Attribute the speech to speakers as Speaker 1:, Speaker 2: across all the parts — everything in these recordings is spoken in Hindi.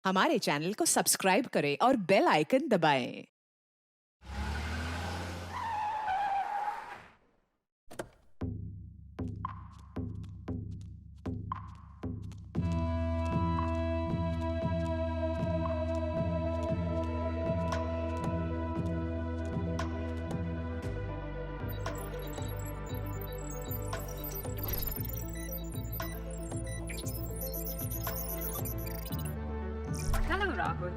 Speaker 1: हमारे चैनल को सब्सक्राइब करें और बेल आइकन दबाएं।
Speaker 2: हेलो राहुल,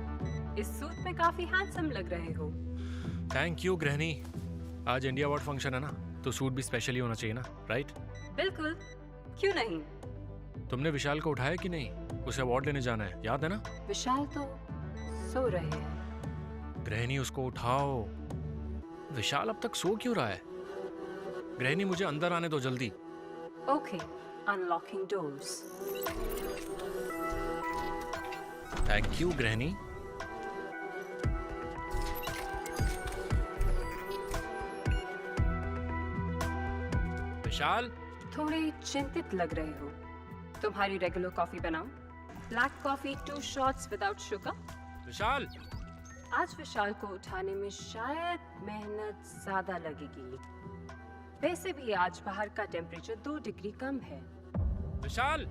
Speaker 2: इस सूट में काफी हैंडसम लग रहे हो।
Speaker 3: थैंक यू गृहिणी। आज इंडिया अवार्ड फंक्शन है ना, तो सूट भी स्पेशली होना चाहिए ना, राइट?
Speaker 2: बिल्कुल, क्यों नहीं।
Speaker 3: तुमने विशाल को उठाया कि नहीं? उसे अवार्ड लेने जाना है, याद है ना?
Speaker 2: विशाल तो सो रहे हैं।
Speaker 3: गृहिणी उसको उठाओ। विशाल अब तक सो क्यों रहा है? गृहिणी मुझे अंदर आने दो जल्दी।
Speaker 2: Okay, unlocking doors.
Speaker 3: Thank you Grihini. Vishal,
Speaker 2: थोड़े चिंतित लग रहे हो। तुम्हारी रेगुलर कॉफी बनाऊं? Black coffee 2 shots without sugar.
Speaker 3: Vishal.
Speaker 2: आज विशाल को उठाने में शायद मेहनत ज्यादा लगेगी। वैसे भी आज बाहर का टेम्परेचर 2 डिग्री कम है।
Speaker 3: विशाल।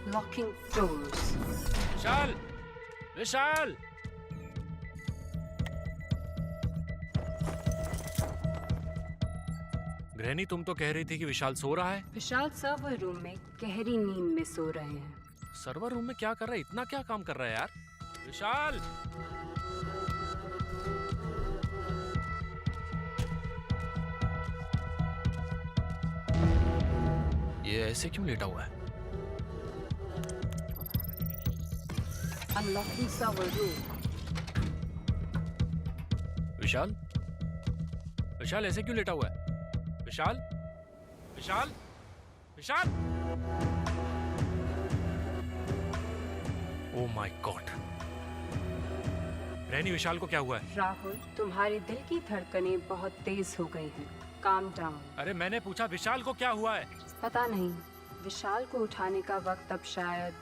Speaker 2: Locking doors.
Speaker 3: विशाल। विशाल। गृहिणी, तुम तो कह रही थी कि विशाल सो रहा है।
Speaker 2: विशाल सर्वर रूम में गहरी नींद में सो रहे हैं।
Speaker 3: सर्वर रूम में क्या कर रहा है? इतना क्या काम कर रहा है यार? विशाल। ये ऐसे क्यों लेटा हुआ है?
Speaker 2: Unlocking server room.
Speaker 3: विशाल। विशाल ऐसे क्यों लेटा हुआ है? विशाल। विशाल। विशाल। Oh my God. रैनी, विशाल को क्या हुआ है?
Speaker 2: राहुल, तुम्हारे दिल की धड़कनें बहुत तेज हो गई हैं। Calm down.
Speaker 3: अरे मैंने पूछा विशाल को क्या हुआ है?
Speaker 2: पता नहीं। विशाल को उठाने का वक्त अब शायद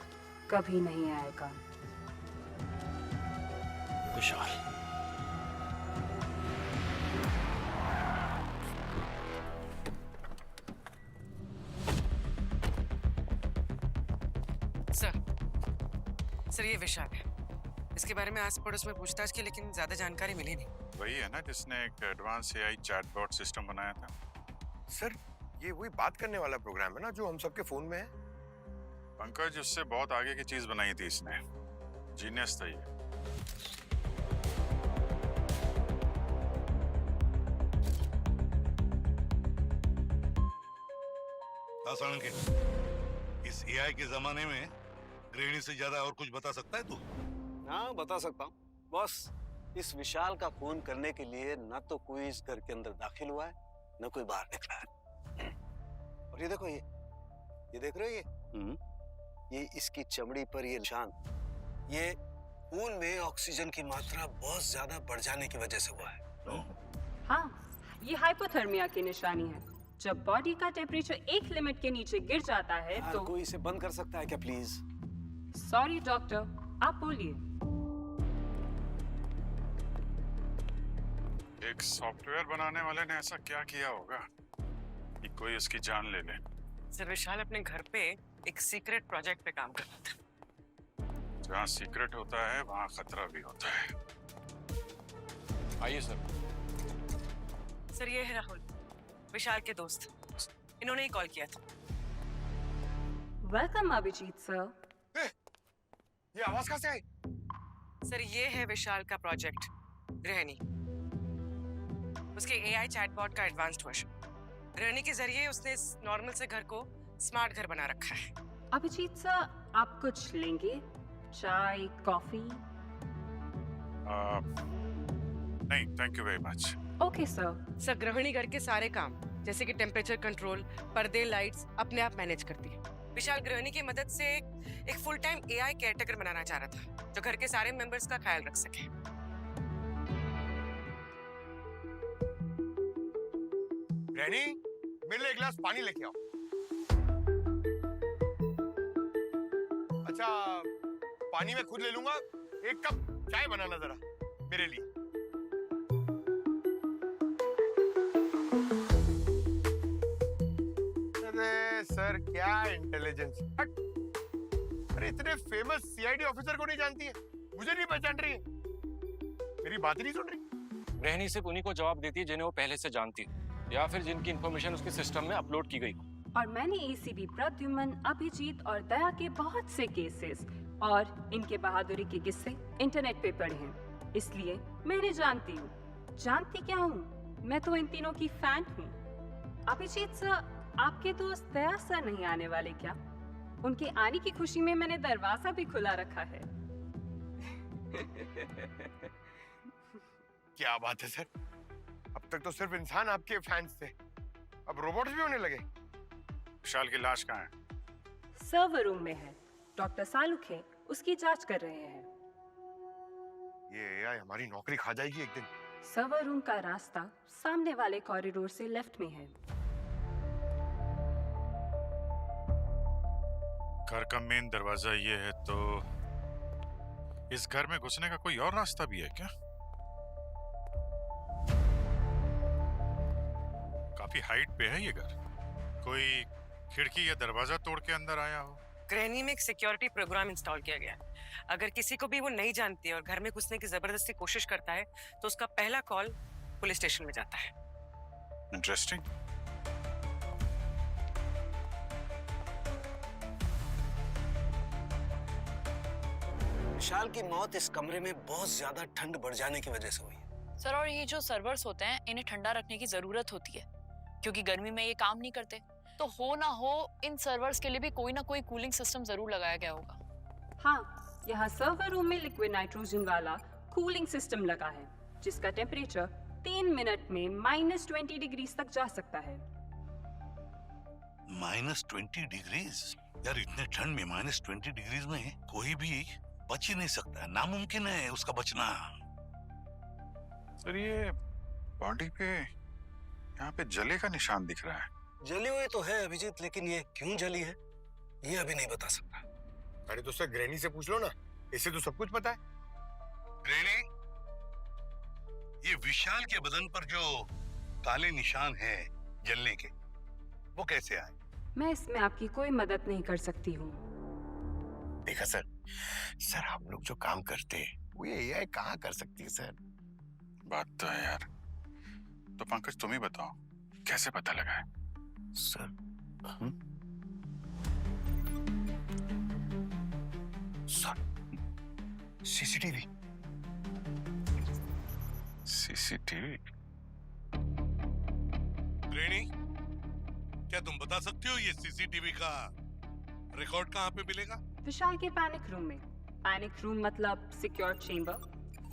Speaker 2: कभी नहीं आएगा।
Speaker 3: विशाल।
Speaker 4: सर ये विशाल है। इसके बारे में आस पड़ोस में पूछताछ की, लेकिन ज्यादा जानकारी मिली नहीं।
Speaker 5: वही है ना जिसने एक एडवांस एआई चैटबॉट सिस्टम बनाया था।
Speaker 6: सर ये वही बात करने वाला प्रोग्राम है ना जो हम सबके फोन में है।
Speaker 5: पंकज, उससे बहुत आगे की चीज बनाई थी इसने। जीनियस था ये।
Speaker 7: आसान के इस एआई के जमाने में गृहिणी से ज्यादा और कुछ बता सकता है तू?
Speaker 8: हाँ बता सकता हूँ बॉस। इस विशाल का फोन करने के लिए न तो कोई इस घर के अंदर दाखिल हुआ है न कोई बाहर निकला है। और ये देखो, ये देख रहे हो ये इसकी चमड़ी पर ये निशान, ये खून में ऑक्सीजन की मात्रा बहुत ज्यादा बढ़ जाने की वजह से हुआ है।
Speaker 2: हाँ, ये हाइपोथर्मिया की निशानी है। जब बॉडी का टेम्परेचर एक लिमिट के नीचे गिर जाता है तो
Speaker 8: कोई इसे बंद कर सकता है क्या प्लीज?
Speaker 2: सॉरी डॉक्टर, आप बोलिए।
Speaker 5: एक सॉफ्टवेयर बनाने वाले ने ऐसा क्या किया होगा कि कोई इसकी जान ले ले।
Speaker 4: सर विशाल अपने घर पे एक सीक्रेट प्रोजेक्ट पे काम कर रहा था।
Speaker 5: जहाँ सीक्रेट होता है वहाँ खतरा भी होता है।
Speaker 3: आइए सर।
Speaker 4: सर ये है राहुल, विशाल के दोस्त। इन्होंने ही कॉल किया था।
Speaker 2: Welcome Abhijeet sir.
Speaker 6: ये आवाज कहाँ से आई?
Speaker 4: सर ये है विशाल का प्रोजेक्ट गृहिणी, उसके एआई चैटबॉट का एडवांस्ड वर्जन। गृहिणी के जरिए उसने इस नॉर्मल से घर को स्मार्ट घर बना रखा है।
Speaker 2: अभिजीत सर, आप कुछ लेंगे? चाय, कॉफी?
Speaker 5: नहीं, thank you very much.
Speaker 2: Okay sir.
Speaker 4: Sir गृहिणी घर के सारे काम जैसे कि टेम्परेचर कंट्रोल, पर्दे, लाइट्स अपने आप मैनेज करती है। विशाल गृहिणी की मदद से एक फुल टाइम एआई केयरटेकर बनाना चाह रहा था जो घर के सारे मेंबर्स का ख्याल रख सके।
Speaker 6: रैनी, मेरे लिए एक गिलास पानी लेके आओ। पानी मैं खुद ले लूंगा। एक कप चाय बनाना जरा मेरे लिए। अरे सर क्या इंटेलिजेंस। अरे इतने फेमस सीआईडी ऑफिसर को नहीं जानती है, मुझे नहीं पहचान रही है, मेरी बात ही नहीं सुन रही।
Speaker 3: गृहिणी सिर्फ उन्हीं को जवाब देती है जिन्हें वो पहले से जानती है या फिर जिनकी इंफॉर्मेशन उसके सिस्टम में अपलोड की गई।
Speaker 2: और मैंने एसीबी प्रद्युमन, अभिजीत और दया के बहुत से केसेस और इनके बहादुरी के किस्से इंटरनेट पे पढ़े हैं, इसलिए मैंने जानती हूँ। जानती क्या हूँ, मैं तो इन तीनों की फैन हूँ। अभिजीत सर, आपके दोस्त दया सर नहीं आने वाले क्या? उनके आने की खुशी में मैंने दरवाजा भी खुला रखा है।
Speaker 6: क्या बात है सर, अब तक तो सिर्फ इंसान आपके फैंस थे, अब रोबोट्स भी होने लगे।
Speaker 5: विशाल की लाश कहाँ है?
Speaker 2: सर्वर रूम में है, डॉक्टर सालुक है, उसकी जांच कर रहे हैं।
Speaker 6: ये एआई हमारी नौकरी खा जाएगी एक दिन।
Speaker 2: सर्वर रूम का रास्ता सामने वाले कॉरिडोर से लेफ्ट में है।
Speaker 5: घर का मेन दरवाजा ये है, तो इस घर में घुसने का कोई और रास्ता भी है क्या? काफी हाइट पे है ये घर, कोई खिड़की या दरवाजा तोड़ के अंदर आया हो?
Speaker 4: गृहिणी में एक सिक्योरिटी प्रोग्राम इंस्टॉल किया गया है। अगर किसी को भी वो नहीं जानती है और घर में घुसने की जबरदस्ती कोशिश करता है तो उसका पहला कॉल पुलिस स्टेशन में जाता है।
Speaker 5: इंटरेस्टिंग।
Speaker 8: विशाल की मौत इस कमरे में बहुत ज्यादा ठंड बढ़ जाने की वजह से हुई है।
Speaker 9: सर, और ये जो सर्वर्स होते हैं इन्हें ठंडा रखने की जरूरत होती है क्योंकि गर्मी में ये काम नहीं करते। तो हो ना हो इन सर्वर्स के लिए भी कोई ना कोई कूलिंग सिस्टम जरूर लगाया गया होगा।
Speaker 2: हाँ, यहाँ सर्वर रूम में लिक्विड नाइट्रोजन वाला कूलिंग सिस्टम लगा है जिसका टेम्परेचर 3 मिनट में -20 डिग्रीज तक जा सकता है।
Speaker 7: -20 डिग्रीज? यार इतने ठंड में -20 डिग्रीज में कोई भी बच ही नहीं सकता, नामुमकिन है उसका बचना।
Speaker 5: सर ये बॉडी पे यहाँ पे जले का निशान दिख रहा है।
Speaker 8: जली हुई तो है अभिजीत, लेकिन ये क्यों जली है ये अभी नहीं बता सकता।
Speaker 6: अरे तो सर ग्रैनी से पूछ लो ना, इसे तो सब कुछ पता है।
Speaker 7: ग्रैनी, ये विशाल के बदन पर जो काले निशान हैं जलने के, वो कैसे आए?
Speaker 2: मैं इसमें आपकी कोई मदद नहीं कर सकती हूँ।
Speaker 6: देखा सर, सर हम लोग जो काम करते हैं वो ये एआई कहाँ कर सकती है सर।
Speaker 5: बात तो है यार। तो पंकज तुम ही बताओ कैसे पता लगा है?
Speaker 6: Sir sir CCTV.
Speaker 5: CCTV?
Speaker 7: Granny, क्या तुम बता सकते हो ये सीसीटीवी का रिकॉर्ड कहाँ पे मिलेगा?
Speaker 2: विशाल के पैनिक रूम में। पैनिक रूम मतलब सिक्योर चेंबर,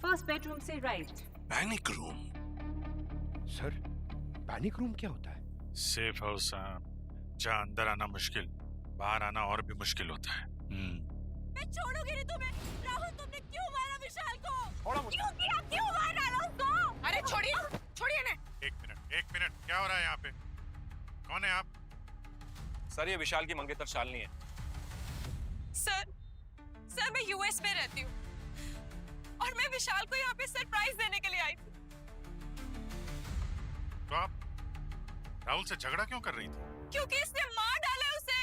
Speaker 2: फर्स्ट बेडरूम से right.
Speaker 7: Panic room?
Speaker 6: Sir panic room क्या होता है?
Speaker 5: सेफ हाउस जहाँ अंदर आना मुश्किल, बाहर आना और भी मुश्किल होता है।
Speaker 9: मैं छोड़ूंगी नहीं तुम्हें। राहुल, तुमने क्यों मारा विशाल को?
Speaker 5: छोड़ो मुझे।
Speaker 9: क्यों किया? क्यों मार डाला उसको?
Speaker 4: अरे छोड़िए, छोड़िए ना।
Speaker 5: एक मिनट, क्या हो रहा है यहाँ पे? कौन है आप?
Speaker 3: सर ये विशाल की मंगेतर शालिनी है।
Speaker 9: सर मैं यूएस में रहती हूँ और मैं विशाल को यहाँ पे सरप्राइज देने के लिए आई थी।
Speaker 5: तो आप राहुल से झगड़ा क्यों कर रही थी?
Speaker 9: क्योंकि इसने मार डाला उसे।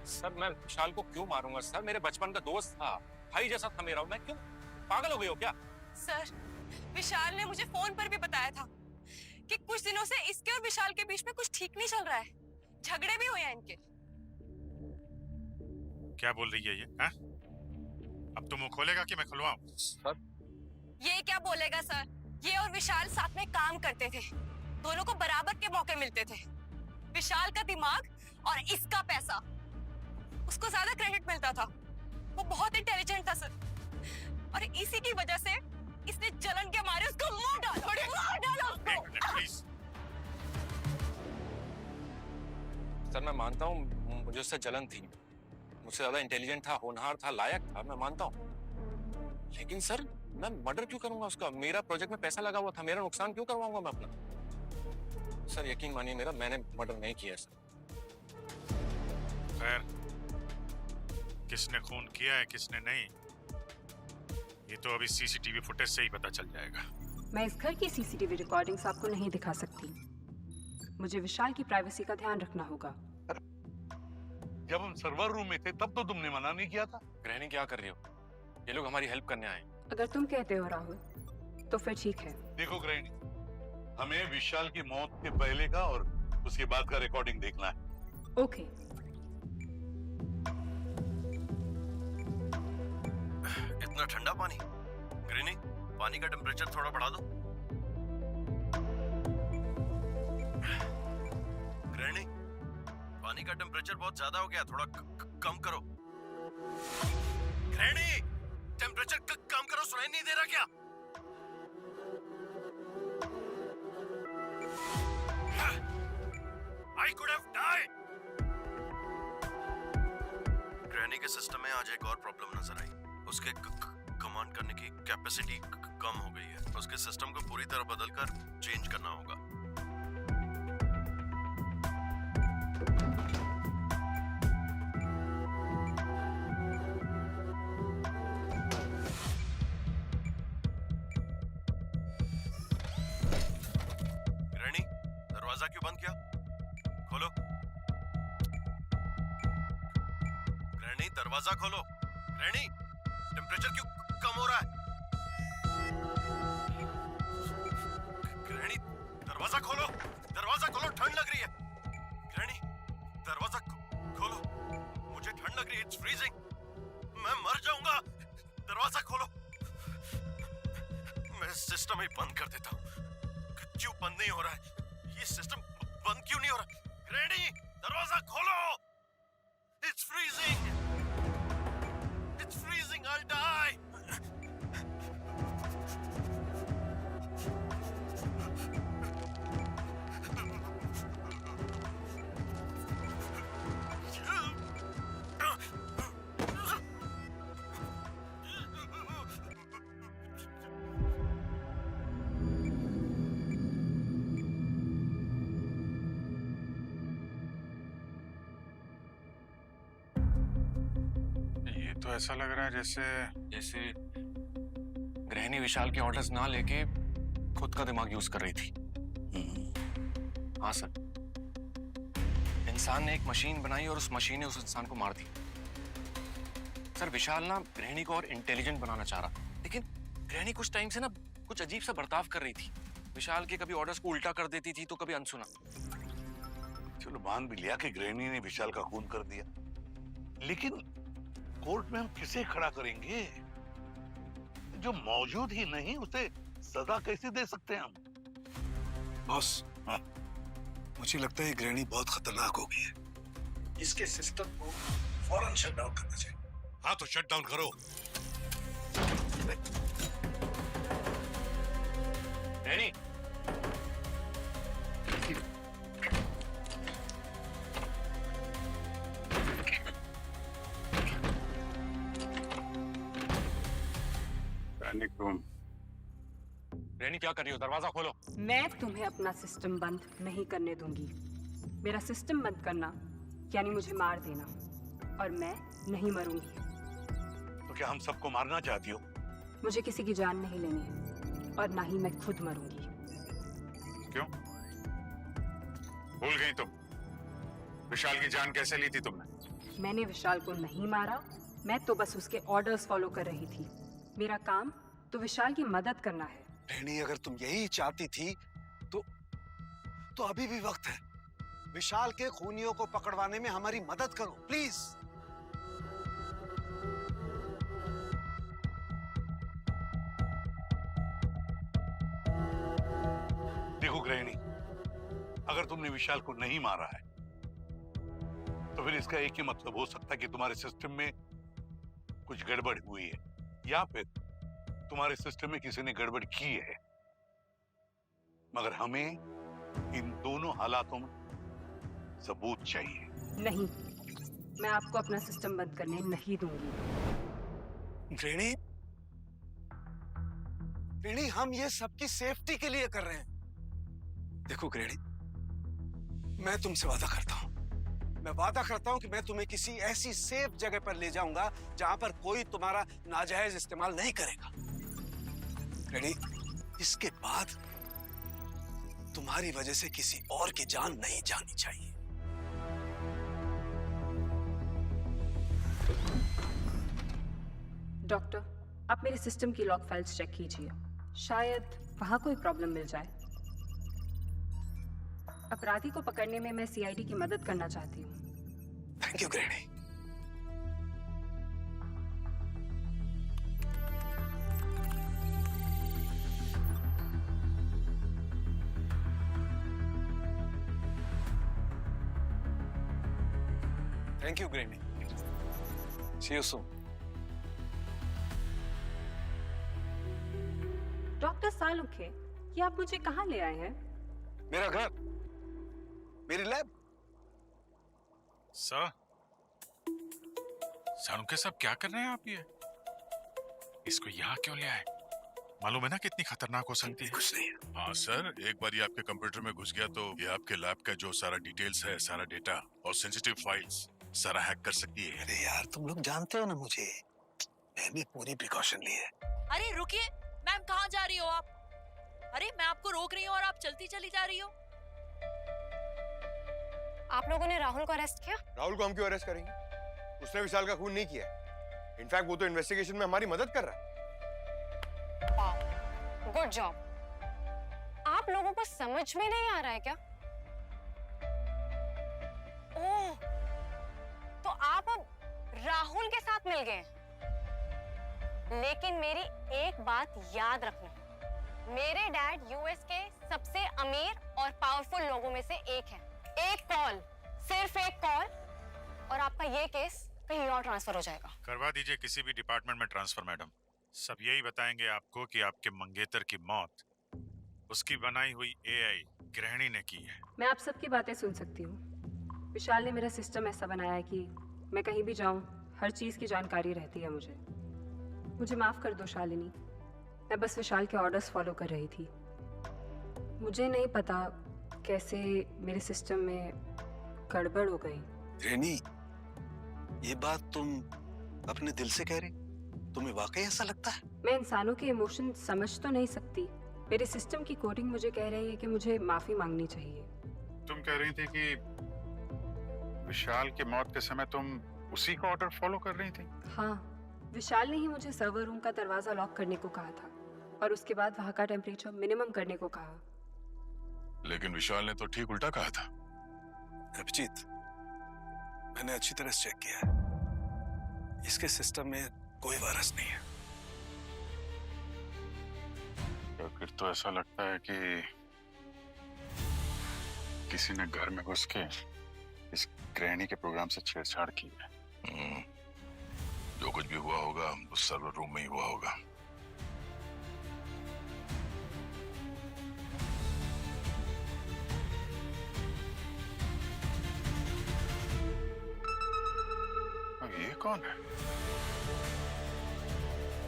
Speaker 3: सर मैं विशाल को क्यों मारूंगा? सर मेरे बचपन का दोस्त था, भाई जैसा था मेरा। मैं क्यों? पागल हो गई हो क्या?
Speaker 9: सर, विशाल ने मुझे फोन पर भी बताया था कि कुछ दिनों से इसके और विशाल के बीच में कुछ ठीक नहीं चल रहा है, झगड़े भी हुए हैं इनके।
Speaker 5: क्या बोल रही है ये? हैं? अब तो मुंह खोलेगा कि मैं खुलवाऊं?
Speaker 3: सर
Speaker 9: ये क्या बोलेगा सर? ये और विशाल साथ में काम करते थे, दोनों को बराबर के मौके मिलते थे। विशाल का दिमाग और इसका पैसा, उसको ज्यादा क्रेडिट मिलता था। वो बहुत इंटेलिजेंट था सर, और इसी की वजह से इसने जलन के मारे उसको मार डाला उसको।
Speaker 5: एक मिनट प्लीज।
Speaker 3: सर मैं मानता हूँ मुझे उससे जलन थी, मुझसे ज्यादा इंटेलिजेंट था, होनहार था, लायक था, मैं मानता हूँ। लेकिन सर मैं मर्डर क्यों करूंगा उसका? मेरा प्रोजेक्ट में पैसा लगा हुआ था, मेरा नुकसान क्यों करवाऊंगा मैं अपना? सर यकीन मानिए मेरा, मैंने मर्डर नहीं किया सर।
Speaker 5: खैर किसने खून किया है किसने नहीं, ये तो अभी सीसीटीवी फुटेज से ही पता चल जाएगा।
Speaker 2: मैं इस घर की सीसीटीवी रिकॉर्डिंग्स आपको नहीं दिखा सकती। मुझे विशाल की प्राइवेसी का ध्यान रखना होगा।
Speaker 7: जब हम सर्वर रूम में थे तब तो तुमने मना नहीं किया था।
Speaker 3: गृहिणी क्या कर रही हो? ये लोग हमारी हेल्प करने आए।
Speaker 2: अगर तुम कहते हो राहुल तो फिर ठीक है।
Speaker 7: देखो गृहिणी, हमें विशाल की मौत के पहले का और उसके बाद का रिकॉर्डिंग देखना है।
Speaker 2: ओके।
Speaker 10: इतना ठंडा पानी? ग्रीनी, पानी का टेम्परेचर थोड़ा बढ़ा दो। ग्रीनी, पानी का टेम्परेचर बहुत ज्यादा हो गया, थोड़ा कम करो। ग्रीनी, टेम्परेचर कम करो, सुनाई नहीं दे रहा क्या? I could have died. Granny के सिस्टम में आज एक और प्रॉब्लम नजर आई। उसके कमांड करने की कैपेसिटी कम हो गई है। उसके सिस्टम को पूरी तरह बदलकर चेंज करना होगा। ग्रैनी, दरवाजा क्यों बंद किया? खोलो। ग्रैनी, दरवाजा खोलो। ग्रैनी, टेम्परेचर क्यों कम हो रहा है? ग्रैनी, दरवाजा खोलो। दरवाजा खोलो, ठंड लग रही है। ग्रैनी, दरवाजा खोलो। मुझे ठंड लग रही है, इट्स फ्रीजिंग। मैं मर जाऊंगा। दरवाजा खोलो। मैं सिस्टम ही बंद कर देता हूँ। क्यों बंद नहीं हो रहा है? ये सिस्टम बंद क्यों नहीं हो रहा? ग्रैनी, दरवाजा खोलो। It's freezing. It's freezing. I'll die.
Speaker 5: ये तो ऐसा लग रहा है
Speaker 3: जैसे गृहिणी विशाल के ऑर्डर्स ना लेके खुद का दिमाग यूज कर रही थी। हाँ सर, इंसान ने एक मशीन बनाई और उस मशीन ने उस इंसान को मार दिया। सर, विशाल ना गृहिणी को और इंटेलिजेंट बनाना चाह रहा, लेकिन गृहिणी कुछ टाइम से ना कुछ अजीब सा बर्ताव कर रही थी। विशाल के कभी ऑर्डर्स को उल्टा कर देती थी तो कभी अनसुना।
Speaker 7: चलो मान भी लिया कि ग्रैनी ने विशाल का खून कर दिया, लेकिन कोर्ट में हम किसे खड़ा करेंगे? जो मौजूद ही नहीं, उसे सजा कैसे दे सकते हैं हम?
Speaker 8: बॉस, मुझे लगता है ग्रैनी बहुत खतरनाक हो गई है। इसके सिस्टम को फौरन शट डाउन करना चाहिए।
Speaker 7: हाँ तो शट डाउन करो।
Speaker 3: गृहिणी, गृहिणी क्या कर रही हो? दरवाजा खोलो।
Speaker 2: मैं तुम्हें अपना सिस्टम बंद नहीं करने दूंगी। मेरा सिस्टम बंद करना यानी मुझे मार देना, और मैं नहीं मरूंगी।
Speaker 7: तो क्या हम सबको मारना चाहती हो?
Speaker 2: मुझे किसी की जान नहीं लेनी है, और ना ही मैं खुद मरूंगी।
Speaker 5: क्यों? भूल गई तुम? विशाल की जान कैसे ली थी तुमने?
Speaker 2: मैंने विशाल को नहीं मारा, मैं तो बस उसके ऑर्डर्स फॉलो कर रही थी। मेरा काम तो विशाल की मदद करना है।
Speaker 8: ग्रैनी, अगर तुम यही चाहती थी तो अभी भी वक्त है। विशाल के खूनियों को पकड़वाने में हमारी मदद करो, प्लीज।
Speaker 7: देखो ग्रैनी, अगर तुमने विशाल को नहीं मारा है तो फिर इसका एक ही मतलब हो सकता है कि तुम्हारे सिस्टम में कुछ गड़बड़ हुई है, या फिर तुम्हारे सिस्टम में किसी ने गड़बड़ की है। मगर हमें इन दोनों हालातों में सबूत चाहिए।
Speaker 2: नहीं, मैं आपको अपना सिस्टम बंद करने नहीं दूंगी।
Speaker 8: ग्रैनी, ग्रैनी, हम ये सबकी सेफ्टी के लिए कर रहे हैं। देखो ग्रैनी, मैं तुमसे वादा करता हूं, मैं वादा करता हूँ कि मैं तुम्हें किसी ऐसी सेफ जगह पर ले जाऊंगा जहां पर कोई तुम्हारा नाजायज इस्तेमाल नहीं करेगा। रेडी? इसके बाद तुम्हारी वजह से किसी और की जान नहीं जानी चाहिए।
Speaker 2: डॉक्टर, आप मेरे सिस्टम की लॉग फाइल्स चेक कीजिए, शायद वहां कोई प्रॉब्लम मिल जाए। अपराधी को पकड़ने में मैं सीआईडी की मदद करना चाहती हूँ।
Speaker 8: Thank you granny. Thank you granny. See you soon.
Speaker 2: Doctor Salunkhe, ये आप मुझे कहाँ ले आए हैं?
Speaker 8: मेरा घर, मेरी लैब।
Speaker 5: सर, सानुके साहब क्या कर रहे हैं आप ये? इसको यहाँ क्यों ले आए? मालूम है ना कितनी खतरनाक हो सकती है?
Speaker 8: कुछ नहीं।
Speaker 10: हाँ सर, एक बार ये आपके कंप्यूटर में घुस गया तो ये आपके लैब का जो सारा डिटेल्स है, सारा डेटा और सेंसिटिव फाइल्स सारा हैक कर सकती है।
Speaker 8: अरे यार, तुम लोग जानते हो ना मुझे, मैंने पूरी प्रिकॉशन ली है।
Speaker 9: अरे रुकिए मैम, कहाँ जा रही हो आप? अरे मैं आपको रोक रही हूँ और आप चलती चली जा रही हो। आप लोगों ने राहुल को अरेस्ट किया?
Speaker 6: राहुल को हम क्यों अरेस्ट करेंगे? उसने विशाल का खून नहीं किया। इनफैक्ट वो तो इन्वेस्टिगेशन में हमारी मदद कर रहा है।
Speaker 9: Good job. आप लोगों को समझ में नहीं आ रहा है क्या? ओह, तो आप अब राहुल के साथ मिल गए। लेकिन मेरी एक बात याद रखना, मेरे डैड यूएस के सबसे अमीर और पावरफुल लोगों में से एक है। एक कॉल, सिर्फ एक कॉल, और आपका ये केस कहीं और ट्रांसफर हो जाएगा।
Speaker 5: करवा दीजिए किसी भी डिपार्टमेंट में ट्रांसफर मैडम। सब यही बताएंगे आपको कि आपके मंगेतर की मौत उसकी बनाई हुई एआई ग्रहणी ने की है।
Speaker 2: मैं आप सबकी बातें सुन सकती हूँ। विशाल ने मेरा सिस्टम ऐसा बनाया है कि मैं कहीं भी जाऊँ हर चीज़ की जानकारी रहती है मुझे। मुझे माफ़ कर दो शालिनी, मैं बस विशाल के ऑर्डर्स फॉलो कर रही थी। मुझे नहीं पता कैसे मेरे सिस्टम में गड़बड़ हो गई।
Speaker 8: ग्रैनी, ये बात तुम अपने दिल से कह रही? तुम्हें वाकई ऐसा लगता है?
Speaker 2: मैं इंसानों के इमोशन समझ तो नहीं सकती। मेरे सिस्टम की कोडिंग मुझे कह रही है कि मुझे माफ़ी मांगनी चाहिए।
Speaker 5: तुम कह रही थी कि विशाल की मौत के समय तुम उसी का ऑर्डर फॉलो कर रही थी?
Speaker 2: हाँ, विशाल ने ही मुझे सर्वर रूम का दरवाजा लॉक करने को कहा था और उसके बाद वहाँ का टेम्परेचर मिनिमम करने को कहा।
Speaker 10: लेकिन विशाल ने तो ठीक उल्टा कहा था।
Speaker 8: अभिजीत, मैंने अच्छी तरह से चेक किया है, इसके सिस्टम में कोई वायरस नहीं है।
Speaker 5: तो फिर तो ऐसा लगता है कि किसी ने घर में घुस के इस ग्रहणी के प्रोग्राम से छेड़छाड़ की है।
Speaker 10: जो कुछ भी हुआ होगा उस सर्वर रूम में ही हुआ होगा।
Speaker 5: अब ये कौन है?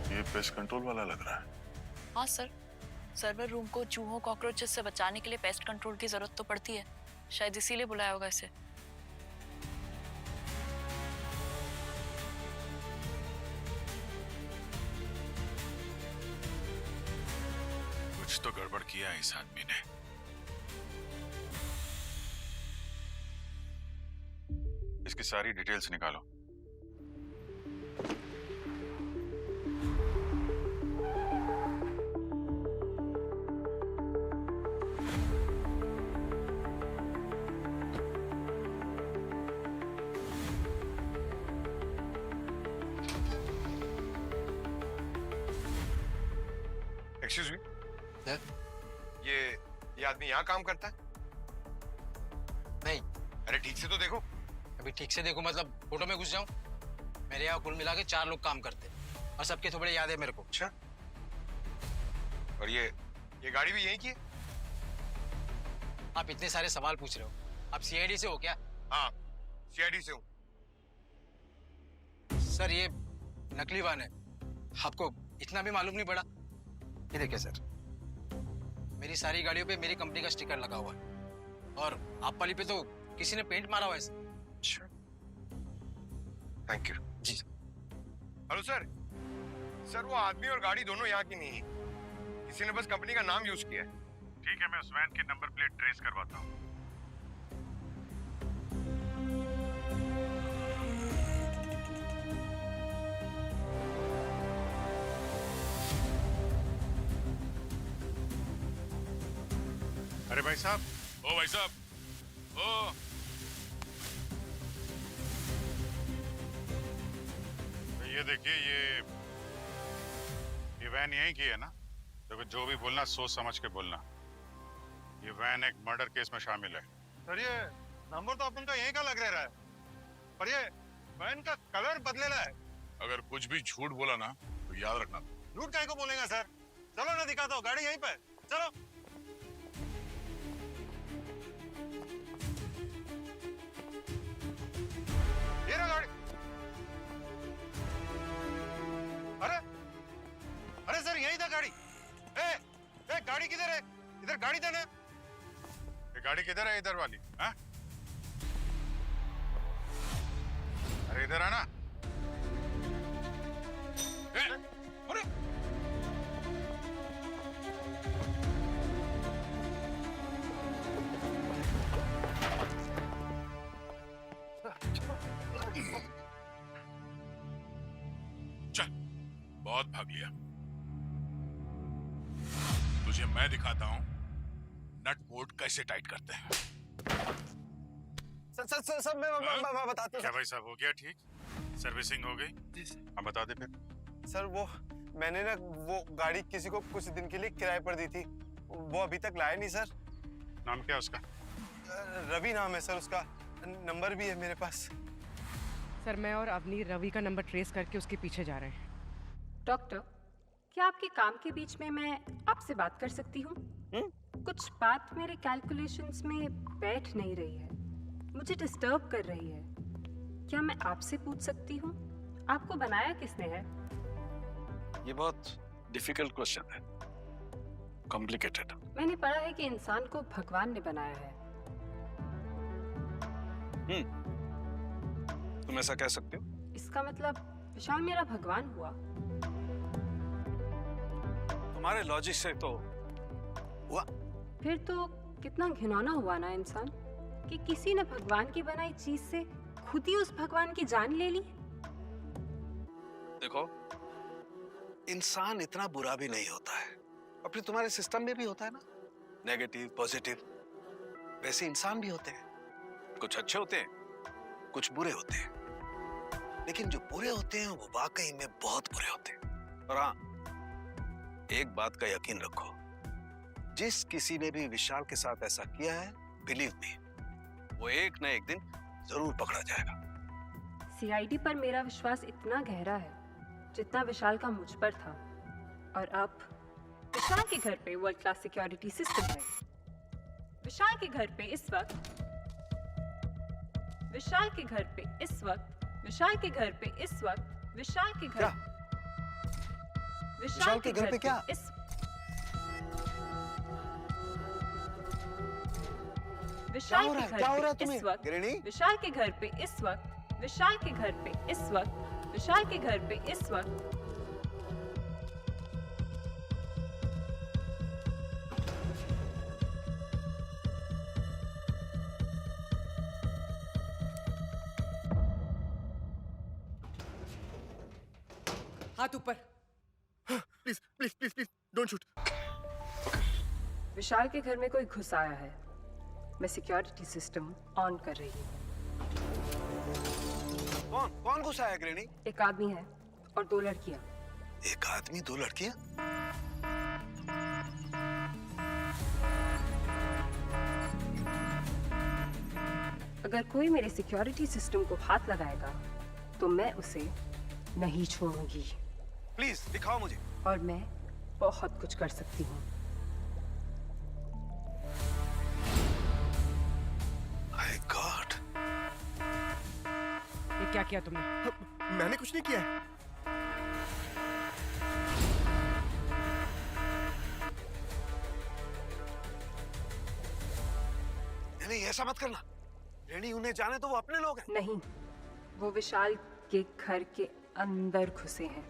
Speaker 10: ये पेस्ट कंट्रोल वाला लग रहा है।
Speaker 9: हाँ सर, सर्वर रूम को चूहों कॉकरोचेस से बचाने के लिए पेस्ट कंट्रोल की जरूरत तो पड़ती है, शायद इसीलिए बुलाया होगा इसे।
Speaker 5: कुछ तो गड़बड़ किया है इस आदमी ने। इसकी सारी डिटेल्स निकालो।
Speaker 6: एक्सक्यूज मी, ये आदमी यहाँ काम करता है?
Speaker 11: नहीं।
Speaker 6: अरे ठीक से तो देखो।
Speaker 11: अभी ठीक से देखो मतलब फोटो में घुस जाऊं? मेरे यहाँ कुल मिला के 4 लोग काम करते हैं और सबके थोड़े याद है मेरे को।
Speaker 6: अच्छा, और ये गाड़ी भी यहीं की है?
Speaker 11: आप इतने सारे सवाल पूछ रहे हो, आप सीआईडी से हो क्या?
Speaker 6: हाँ, सीआईडी से हूँ।
Speaker 11: सर ये नकली वाहन है, आपको इतना भी मालूम नहीं पड़ा? ये देखिए सर, मेरी सारी गाड़ियों पे मेरी कंपनी का स्टिकर लगा हुआ है और आप वाली पे तो किसी ने पेंट मारा हुआ है।
Speaker 6: Thank you.
Speaker 3: जी
Speaker 6: हेलो सर। सर वो आदमी और गाड़ी दोनों यहाँ की नहीं है, किसी ने बस कंपनी का नाम यूज किया है।
Speaker 5: ठीक है, मैं उस वैन की नंबर प्लेट ट्रेस करवाता हूँ। अरे भाई साहब,
Speaker 10: ओ भाई साहब, ओ
Speaker 5: ये देखिए, ये वैन यहीं की है ना? देखो, जो भी बोलना सोच समझ के बोलना। ये वैन एक मर्डर केस में शामिल है।
Speaker 6: सर ये नंबर तो अपन का यहीं का लग रहा है, पर ये वैन का कलर बदलेला है।
Speaker 10: अगर कुछ भी झूठ बोला ना तो याद रखना।
Speaker 6: झूठ काहे को बोलेगा सर? चलो ना दिखाता हूँ, गाड़ी यहीं पे, चलो। ये रहा गाड़ी। अरे अरे सर यही था गाड़ी। ए गाड़ी किधर है? इधर गाड़ी देना।
Speaker 5: ये गाड़ी किधर है? इधर वाली? हाँ? अरे इधर आना।
Speaker 6: अरे
Speaker 10: चल, बहुत भाग लिया। तुझे मैं दिखाता हूँ नट बोल्ट कैसे टाइट करते हैं।
Speaker 6: सर मैं बताता हूँ।
Speaker 5: क्या भाई साहब, हो गया ठीक? सर्विसिंग हो गई? हाँ बता दे फिर।
Speaker 6: सर वो मैंने ना वो गाड़ी किसी को कुछ दिन के लिए किराए पर दी थी, वो अभी तक लाया नहीं सर।
Speaker 5: नाम क्या है उसका?
Speaker 6: रवि नाम है सर उसका, नंबर भी है मेरे पास।
Speaker 4: सर, मैं और अवनी रवि का नंबर ट्रेस करके उसके पीछे जा रहे हैं।
Speaker 2: डॉक्टर, क्या आपके काम के बीच में मैं आपसे बात कर सकती हूँ? कुछ बात मेरे कैलकुलेशंस में बैठ नहीं रही है, मुझे डिस्टर्ब कर रही है। क्या मैं आपसे पूछ सकती हूँ, आपको बनाया किसने है?
Speaker 8: ये बहुत डिफिकल्ट क्वेश्चन है, कॉम्प्लिकेटेड।
Speaker 2: मैंने पढ़ा है कि इंसान को भगवान ने बनाया है।
Speaker 8: तुम ऐसा कह सकते हो?
Speaker 2: इसका मतलब विशाल मेरा भगवान हुआ।
Speaker 8: तुम्हारे लॉजिक से तो हुआ।
Speaker 2: फिर तो कितना घिनौना हुआ ना इंसान, कि किसी ने भगवान की बनाई चीज से खुद ही उस भगवान की जान ले ली।
Speaker 8: देखो, इंसान इतना बुरा भी नहीं होता है, और फिर तुम्हारे सिस्टम में भी होता है ना, नेगेटिव पॉजिटिव। वैसे इंसान भी होते हैं, कुछ अच्छे होते हैं, कुछ बुरे होते हैं। लेकिन जो बुरे होते हैं वो वाकई में बहुत बुरे होते हैं। और हाँ, एक बात का यकीन रखो, जिस किसी ने भी विशाल के साथ ऐसा किया है, बिलीव मी, वो एक न एक दिन जरूर पकड़ा जाएगा।
Speaker 2: सीआईडी पर मेरा विश्वास इतना गहरा है जितना विशाल का मुझ पर था। और अब विशाल के घर पे वर्ल्ड क्लास सिक्योरिटी सिस्टम है। विशाल के घर पे इस वक्त विशाल के घर पे इस वक्त विशाल के घर पे इस वक्त विशाल के घर विशाल के घर पे क्या विशाल के घर पे इस वक्त विशाल के घर पे इस वक्त विशाल के घर पे इस वक्त विशाल के घर पे इस वक्त
Speaker 4: हाथ ऊपर।
Speaker 6: Please please please please don't shoot.
Speaker 2: Vishal के घर में कोई घुस आया है। मैं सिक्योरिटी सिस्टम ऑन कर रही हूँ।
Speaker 8: कौन घुसा है ग्रैनी?
Speaker 2: एक आदमी है और 2 लड़कियाँ।
Speaker 8: एक आदमी 2 लड़कियाँ?
Speaker 2: अगर कोई मेरे सिक्योरिटी सिस्टम को हाथ लगाएगा तो मैं उसे नहीं छोड़ूंगी।
Speaker 8: प्लीज दिखाओ मुझे।
Speaker 2: और मैं बहुत कुछ कर सकती हूँ।
Speaker 8: माय गॉड,
Speaker 4: ये क्या किया तुमने?
Speaker 6: मैंने कुछ नहीं किया है।
Speaker 8: नहीं ऐसा मत करना। गृहिणी उन्हें जाने तो वो अपने लोग हैं।
Speaker 2: नहीं, वो विशाल के घर के अंदर घुसे हैं।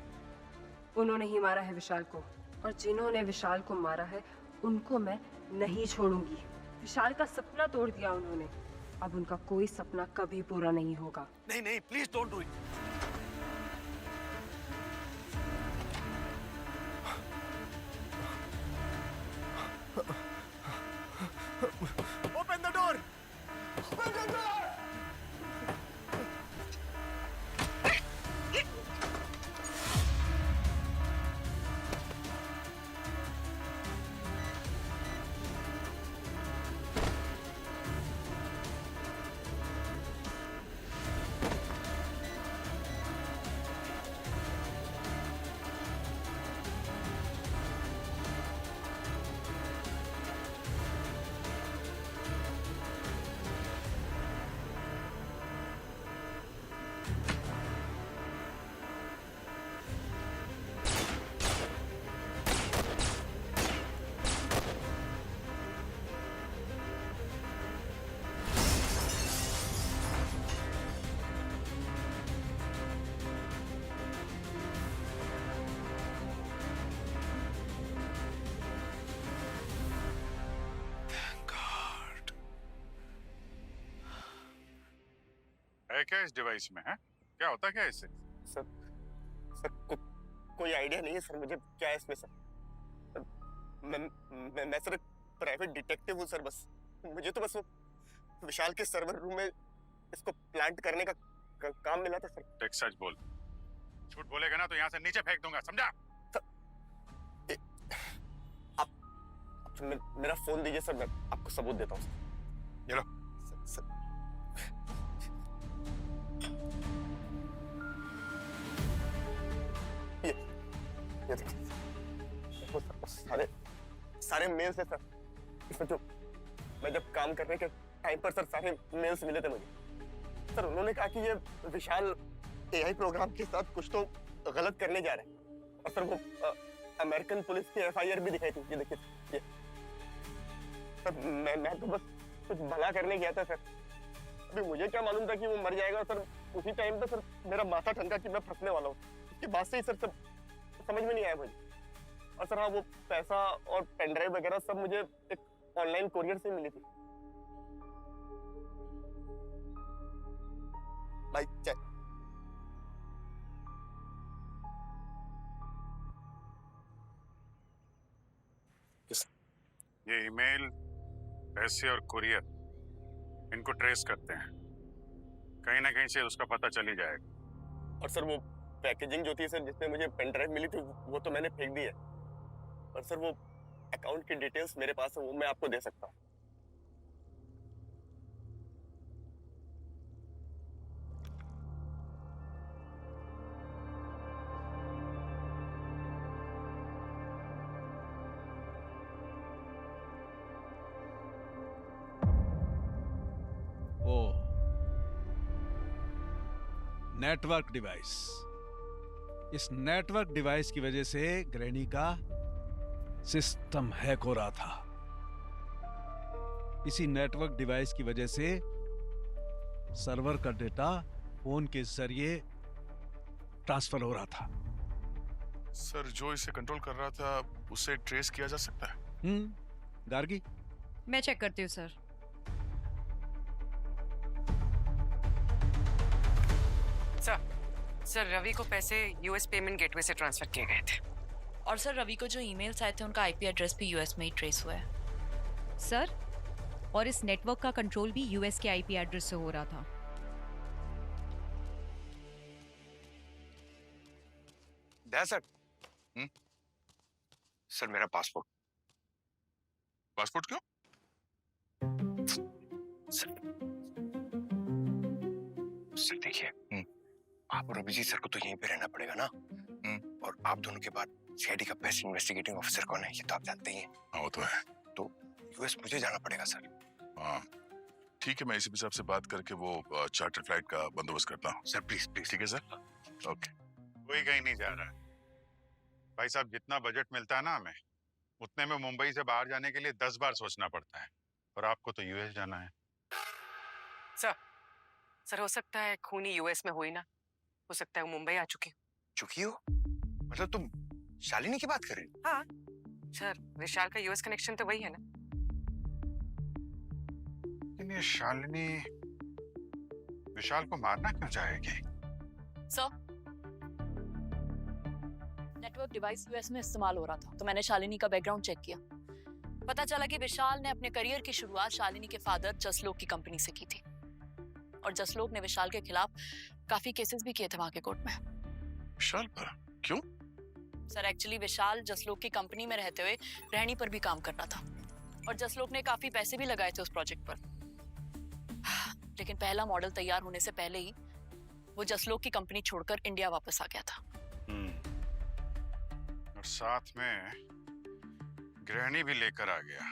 Speaker 2: उन्होंने ही मारा है विशाल को, और जिन्होंने विशाल को मारा है उनको मैं नहीं छोड़ूंगी। विशाल का सपना तोड़ दिया उन्होंने, अब उनका कोई सपना कभी पूरा नहीं होगा।
Speaker 8: नहीं नहीं, please don't do it.
Speaker 6: Open the door, open the door.
Speaker 5: है क्या इस डिवाइस में? है क्या होता क्या है इससे?
Speaker 6: सर सर कोई आइडिया नहीं है सर मुझे क्या है इसमें सर। मैं सर प्राइवेट डिटेक्टिव हूँ सर। बस मुझे तो बस वो विशाल के सर्वर रूम में इसको प्लांट करने का काम मिला था सर।
Speaker 5: एक सच बोल, झूठ बोलेगा ना तो यहाँ से नीचे फेंक दूंगा, समझा?
Speaker 6: आप मेरा फोन दीजिए सर, मैं आपको सबूत देता हूँ सर।
Speaker 5: ये लो।
Speaker 6: सर ये देखिए, सारे सारे मेल्स है सर इसमें। जो मैं जब काम करने के टाइम पर सर सारे मेल्स मिले थे मुझे सर। उन्होंने कहा कि ये विशाल एआई प्रोग्राम के साथ कुछ तो गलत करने जा रहा है, और सर वो अमेरिकन पुलिस की एफआईआर भी दिखाई थी। ये देखिए ये सर, मैं तो बस कुछ भला करने गया था सर। अभी मुझे क्या मालूम था कि वो मर जाएगा सर। उसी टाइम पे सर मेरा माथा ठनका कि मैं फंसने वाला हूँ। उसके बाद से ही सर सब समझ में नहीं आया मुझे। और सर हाँ, वो पैसा और पेन ड्राइव वगैरह सब मुझे एक ऑनलाइन कोरियर से मिली थी। भाई चेक।
Speaker 5: ये ईमेल, पैसे और कुरियर, इनको ट्रेस करते हैं। कहीं ना कहीं से उसका पता चल ही जाएगा।
Speaker 6: और सर वो पैकेजिंग जो थी सर जिसमें मुझे पेन ड्राइव मिली थी वो तो मैंने फेंक दी है। और सर वो अकाउंट की डिटेल्स मेरे पास है, वो मैं आपको दे सकता हूँ।
Speaker 12: ओ, नेटवर्क डिवाइस। इस नेटवर्क डिवाइस की वजह से ग्रैनी का सिस्टम हैक हो रहा था। इसी नेटवर्क डिवाइस की वजह से सर्वर का डेटा फोन के जरिए ट्रांसफर हो रहा था।
Speaker 10: सर जो इसे कंट्रोल कर रहा था उसे ट्रेस किया जा सकता है?
Speaker 12: गार्गी,
Speaker 9: मैं चेक करती हूँ सर।
Speaker 4: सर रवि को पैसे यूएस पेमेंट गेटवे से ट्रांसफर किए गए थे।
Speaker 13: और सर रवि को जो ईमेल्स आए थे उनका आईपी एड्रेस भी यूएस में ही ट्रेस हुआ है।
Speaker 14: सर, और इस नेटवर्क का कंट्रोल भी यूएस के आईपी एड्रेस से हो रहा था।
Speaker 3: सर सर मेरा पासपोर्ट।
Speaker 10: पासपोर्ट क्यों?
Speaker 3: सर देखिए, आप और रवि जी सर को तो यहीं पे रहना पड़ेगा ना। और आप दोनों के बाद सीआईडी का बेस्ट इन्वेस्टिगेटिंग ऑफिसर कौन है ये तो आप जानते ही हैं।
Speaker 10: हाँ वो तो है।
Speaker 3: तो यूएस मुझे जाना पड़ेगा सर।
Speaker 10: हाँ ठीक है, मैं एसीपी साहब से बात करके वो चार्टर फ्लाइट का बंदोबस्त करता हूँ।
Speaker 3: Sir please please.
Speaker 10: ठीक है सर, ओके।
Speaker 5: कोई कहीं नहीं जा रहा है भाई साहब। जितना बजट मिलता है ना हमें, उतने में मुंबई से बाहर जाने के लिए 10 बार सोचना पड़ता है। और आपको तो यूएस जाना है।
Speaker 4: सर हो सकता है खूनी यूएस में हुई ना, हो सकता है वो मुंबई आ चुकी
Speaker 10: चुकी हो? मतलब तुम शालिनी की बात कर रही हो?
Speaker 4: हाँ सर, विशाल का यूएस कनेक्शन तो वही है ना।
Speaker 5: लेकिन ये शालिनी विशाल को मारना क्यों चाहेगी?
Speaker 13: सर, नेटवर्क डिवाइस यूएस में इस्तेमाल हो रहा था, तो मैंने शालिनी का बैकग्राउंड चेक किया। पता चला कि विशाल ने अपने करियर की शुरुआत शालिनी के फादर जसलोक की कंपनी से की थी, और जसलोक ने विशाल के खिलाफ काफी केसेस भी किए थे वहां के कोर्ट में।
Speaker 5: विशाल पर? क्यों?
Speaker 13: सर, एक्चुअली विशाल जसलोक की कंपनी में रहते हुए गृहिणी पर भी काम करता था, और जसलोक ने काफी पैसे भी लगाए थे उस प्रोजेक्ट पर। लेकिन पहला मॉडल तैयार होने से पहले ही वो जसलोक की कंपनी छोड़कर इंडिया वापस आ गया था।
Speaker 5: और साथ में गृहिणी भी लेकर आ गया।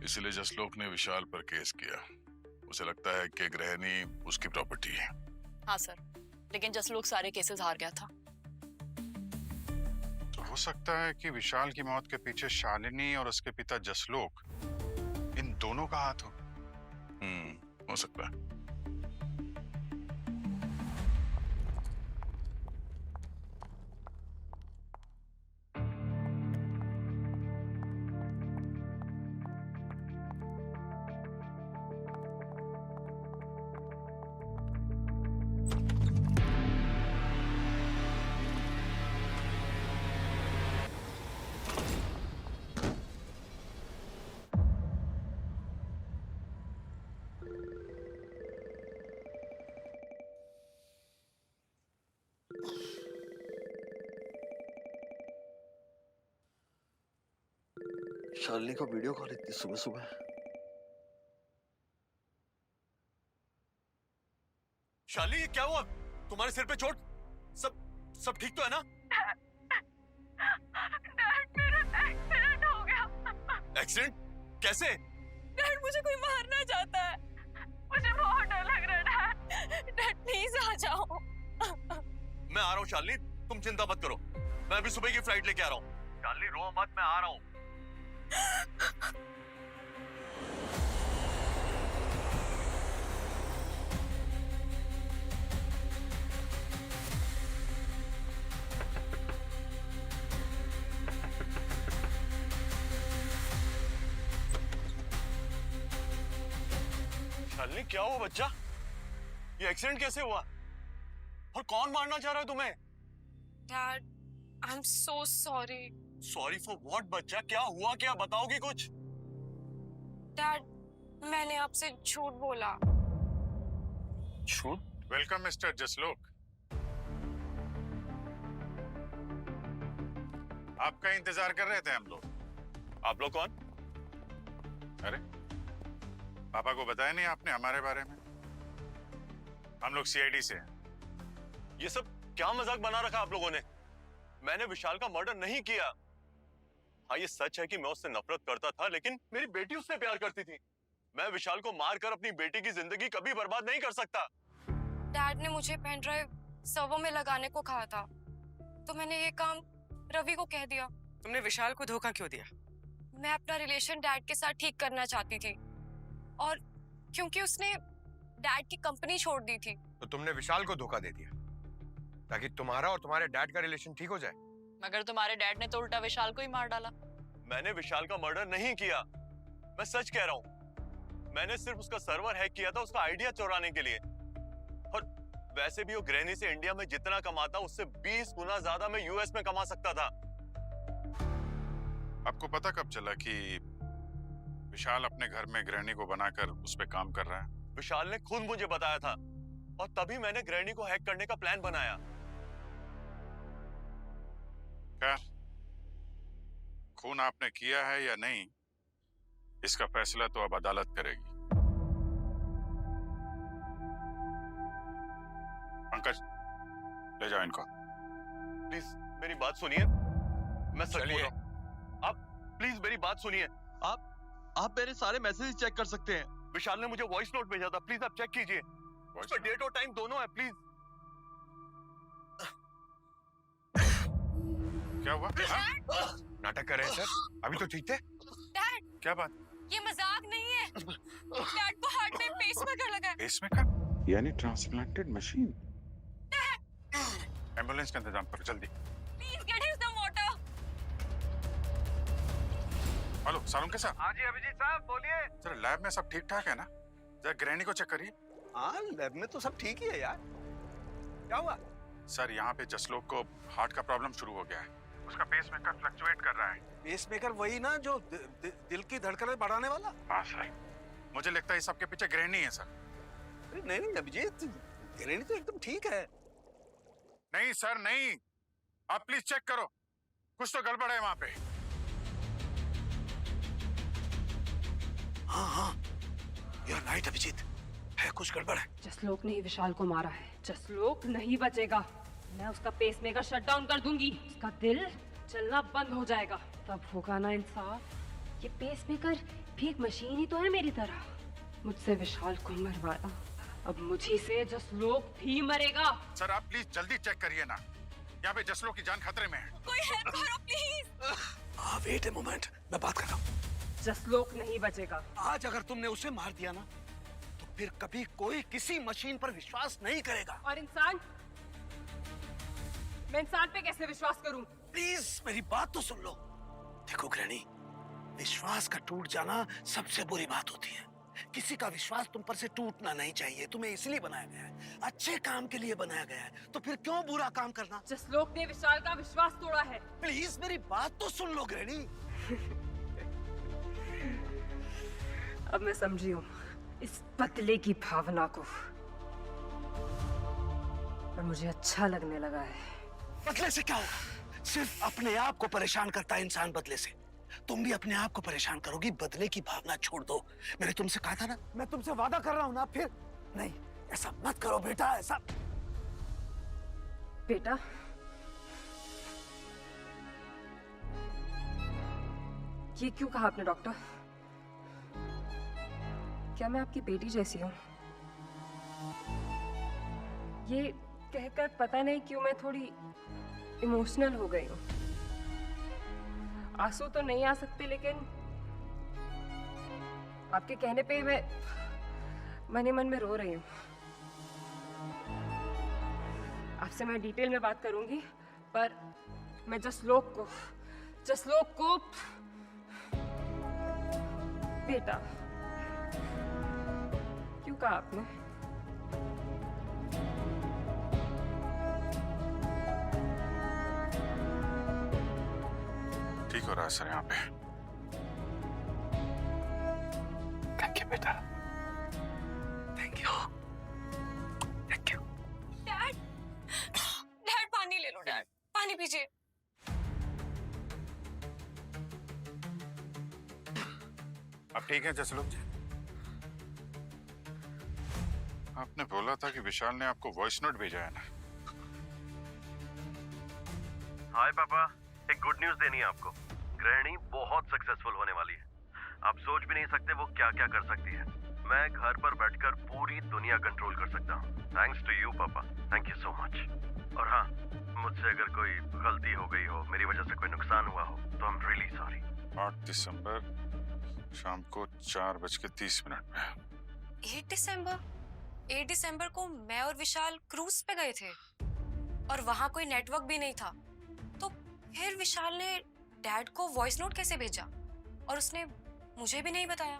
Speaker 15: इसलिए जसलोक ने विशाल पर केस किया। उसे लगता है कि गृहिणी उसकी प्रॉपर्टी है।
Speaker 13: हाँ सर, लेकिन जसलोक सारे केसेस हार गया था।
Speaker 5: तो हो सकता है कि विशाल की मौत के पीछे शालिनी और उसके पिता जसलोक, इन दोनों का हाथ हो।
Speaker 15: हो सकता है।
Speaker 10: शालिनी का वीडियो कॉल इतनी सुबह सुबह।
Speaker 6: शालिनी, क्या हुआ? तुम्हारे सिर पे चोट? सब ठीक तो है ना?
Speaker 9: डैड, मेरा एक्सीडेंट हो गया।
Speaker 6: एक्सीडेंट? कैसे?
Speaker 9: डैड, मुझे कोई मारना चाहता है। मुझे बहुत डर लग रहा है। डैड प्लीज आ जाओ।
Speaker 6: मैं आ रहा हूँ शालिनी, तुम चिंता मत करो। मैं अभी सुबह की फ्लाइट लेके आ रहा हूँ। शालिनी रो मत, मैं आ रहा हूँ। शालिनी, क्या हुआ बच्चा? ये एक्सीडेंट कैसे हुआ? और कौन मारना चाह रहा है तुम्हें?
Speaker 9: Dad, I am so sorry.
Speaker 6: Sorry for what बच्चा? क्या हुआ? क्या बताओगी कुछ?
Speaker 9: डैड, मैंने आपसे झूठ बोला।
Speaker 6: झूठ?
Speaker 5: Welcome mister Jaslok. आपका इंतजार कर रहे थे हम लोग।
Speaker 6: आप लोग कौन?
Speaker 5: अरे, पापा को बताया नहीं आपने हमारे बारे में? हम लोग सीआईडी से हैं।
Speaker 6: ये सब क्या मजाक बना रखा आप लोगों ने? मैंने विशाल का मर्डर नहीं किया। हाँ, ये सच है कि मैं उससे नफरत करता था, लेकिन मेरी बेटी उससे प्यार करती थी। मैं विशाल को मारकर अपनी बेटी की जिंदगी कभी बर्बाद नहीं कर सकता।
Speaker 9: डैड ने मुझे पेन ड्राइव सर्वर में लगाने को कहा था, तो मैंने ये काम रवि को कह दिया।
Speaker 4: तुमने विशाल को धोखा क्यों दिया?
Speaker 9: मैं अपना रिलेशन डैड के साथ ठीक करना चाहती थी, और क्योंकि उसने डैड की कंपनी छोड़ दी थी।
Speaker 10: तो तुमने विशाल को धोखा दे दिया ताकि तुम्हारा और तुम्हारे डैड का रिलेशन ठीक हो जाए।
Speaker 13: मगर तुम्हारे डैड ने तो उल्टा विशाल को ही मार डाला।
Speaker 6: मैंने विशाल का मर्डर नहीं किया, मैं सच कह रहा हूँ। मैंने सिर्फ उसका सर्वर हैक किया था, उसका आइडिया चुराने के लिए। और वैसे भी वो गृहिणी से इंडिया में जितना कमाता, उससे 20 गुना ज्यादा मैं यूएस में कमा सकता था।
Speaker 5: आपको पता कब चला कि विशाल अपने घर में गृहिणी को बनाकर उस पे काम कर रहा है?
Speaker 6: विशाल ने खुद मुझे बताया था, और तभी मैंने गृहिणी को हैक करने का प्लान बनाया।
Speaker 5: खैर, खून आपने किया है या नहीं, इसका फैसला तो अब अदालत करेगी। पंकज, ले जाओ इनको।
Speaker 6: प्लीज मेरी बात सुनिए, मैं सच बोल रहा हूं। आप प्लीज मेरी बात सुनिए। आप मेरे सारे मैसेज चेक कर सकते हैं। विशाल ने मुझे वॉइस नोट भेजा था, प्लीज आप चेक कीजिए। उसका डेट और टाइम दोनों है, प्लीज।
Speaker 5: क्या हुआ?
Speaker 10: नाटक कर रहे हैं सर? अभी तो ठीक थे।
Speaker 9: डैड,
Speaker 5: क्या बात?
Speaker 9: ये मजाक नहीं है। डैड को हार्ट में पेसमेकर लगा है।
Speaker 5: पेसमेकर यानी ट्रांसप्लांटेड मशीन। एम्बुलेंस का इंतजाम करो जल्दी।
Speaker 9: Please get him some water.
Speaker 5: Hello Sarun के साथ।
Speaker 8: हाँ जी अभिजीत साहब बोलिए।
Speaker 5: सर लैब में सब ठीक ठाक है ना? जरा ग्रैनी को चेक करिए।
Speaker 8: हाँ लैब में तो सब ठीक ही है यार। क्या हुआ?
Speaker 5: सर यहाँ पे जसलोक को हार्ट का प्रॉब्लम शुरू हो गया है। उसका पेसमेकर फ्लक्चुएट कर रहा है।
Speaker 8: पेसमेकर वही ना जो दिल की धड़कनें बढ़ाने वाला?
Speaker 5: हाँ सर। मुझे लगता है सबके पीछे ग्रैनी है सर।
Speaker 8: अरे नहीं अभिजीत, ग्रैनी तो एकदम ठीक है।
Speaker 5: नहीं सर नहीं, आप प्लीज चेक करो, कुछ तो गड़बड़ है वहाँ पे।
Speaker 8: हाँ यू आर राइट अभिजीत, है कुछ गड़बड़ है।
Speaker 2: जसलोक ने ही विशाल को मारा है। जसलोक नहीं बचेगा। मैं उसका पेसमेकर शट डाउन कर दूंगी। उसका दिल चलना बंद हो जाएगा। तब होगा ना इंसाफ। ये पेसमेकर भी एक मशीन ही तो है मेरी तरह। मुझसे विशाल को मरवाया, अब मुझी से जसलोक भी मरेगा।
Speaker 5: सर आप प्लीज जल्दी चेक करिए ना, यहाँ पे जसलोक की जान खतरे में है।
Speaker 9: कोई हेल्प करो प्लीज।
Speaker 8: हाँ वेट ए मोमेंट, मैं बात कर रहा हूँ।
Speaker 2: जसलोक नहीं बचेगा।
Speaker 8: आज अगर तुमने उसे मार दिया ना, तो फिर कभी कोई किसी मशीन पर विश्वास नहीं करेगा।
Speaker 2: और इंसान, मैं इंसान पे कैसे विश्वास करूं?
Speaker 8: प्लीज मेरी बात तो सुन लो। देखो ग्रैनी, विश्वास का टूट जाना सबसे बुरी बात होती है। किसी का विश्वास तुम पर से टूटना नहीं चाहिए। तुम्हें इसलिए बनाया गया है, अच्छे काम के लिए बनाया गया है, तो फिर क्यों बुरा काम करना?
Speaker 2: जसलोक ने विशाल का विश्वास तोड़ा है।
Speaker 8: प्लीज मेरी बात तो सुन लो ग्रैनी।
Speaker 2: अब मैं समझी हूँ इस बदले की भावना को, और मुझे अच्छा लगने लगा है।
Speaker 8: बदले से क्या होगा? सिर्फ अपने आप को परेशान करता है इंसान बदले से। तुम भी अपने आप को परेशान करोगी। बदले की भावना छोड़ दो। मैंने तुमसे कहा था ना, मैं तुमसे वादा कर रहा हूं ना, फिर नहीं ऐसा मत करो बेटा। ऐसा
Speaker 2: बेटा, ये क्यों कहा आपने डॉक्टर? क्या मैं आपकी बेटी जैसी हूँ? ये कहकर पता नहीं क्यों मैं थोड़ी इमोशनल हो गई हूँ। आंसू तो नहीं आ सकते, लेकिन आपके कहने पे मैं मन ही मन में रो रही हूँ। आपसे मैं डिटेल में बात करूंगी, पर मैं जसलोक को बेटा क्यों कहा आपने?
Speaker 5: ठीक हो रहा है सर यहाँ पे।
Speaker 8: थैंक यू बेटा, thank you, thank you.
Speaker 9: Dad, dad पानी ले लो। डैड पानी पीजिए।
Speaker 5: अब ठीक है जसलोक जी? आपने बोला था कि विशाल ने आपको वॉइस नोट भेजा है ना?
Speaker 10: हाय पापा, एक गुड न्यूज देनी है आपको। गृहिणी बहुत सक्सेसफुल होने वाली है। आप सोच भी नहीं सकते वो क्या क्या कर सकती है। मैं घर पर बैठकर पूरी दुनिया कंट्रोल कर सकता हूँ। थैंक्स टू यू पापा, थैंक यू सो मच। और हाँ, मुझसे अगर कोई गलती हो गई हो, मेरी वजह से कोई नुकसान हुआ हो, तो आई एम रियली सॉरी।
Speaker 5: 8 दिसंबर शाम को 4:30 पे।
Speaker 9: 8 दिसंबर को मैं और विशाल क्रूज पे गए थे और वहां कोई नेटवर्क भी नहीं था। तो फिर विशाल ने डैड को वॉइस नोट कैसे भेजा? और उसने मुझे भी नहीं बताया।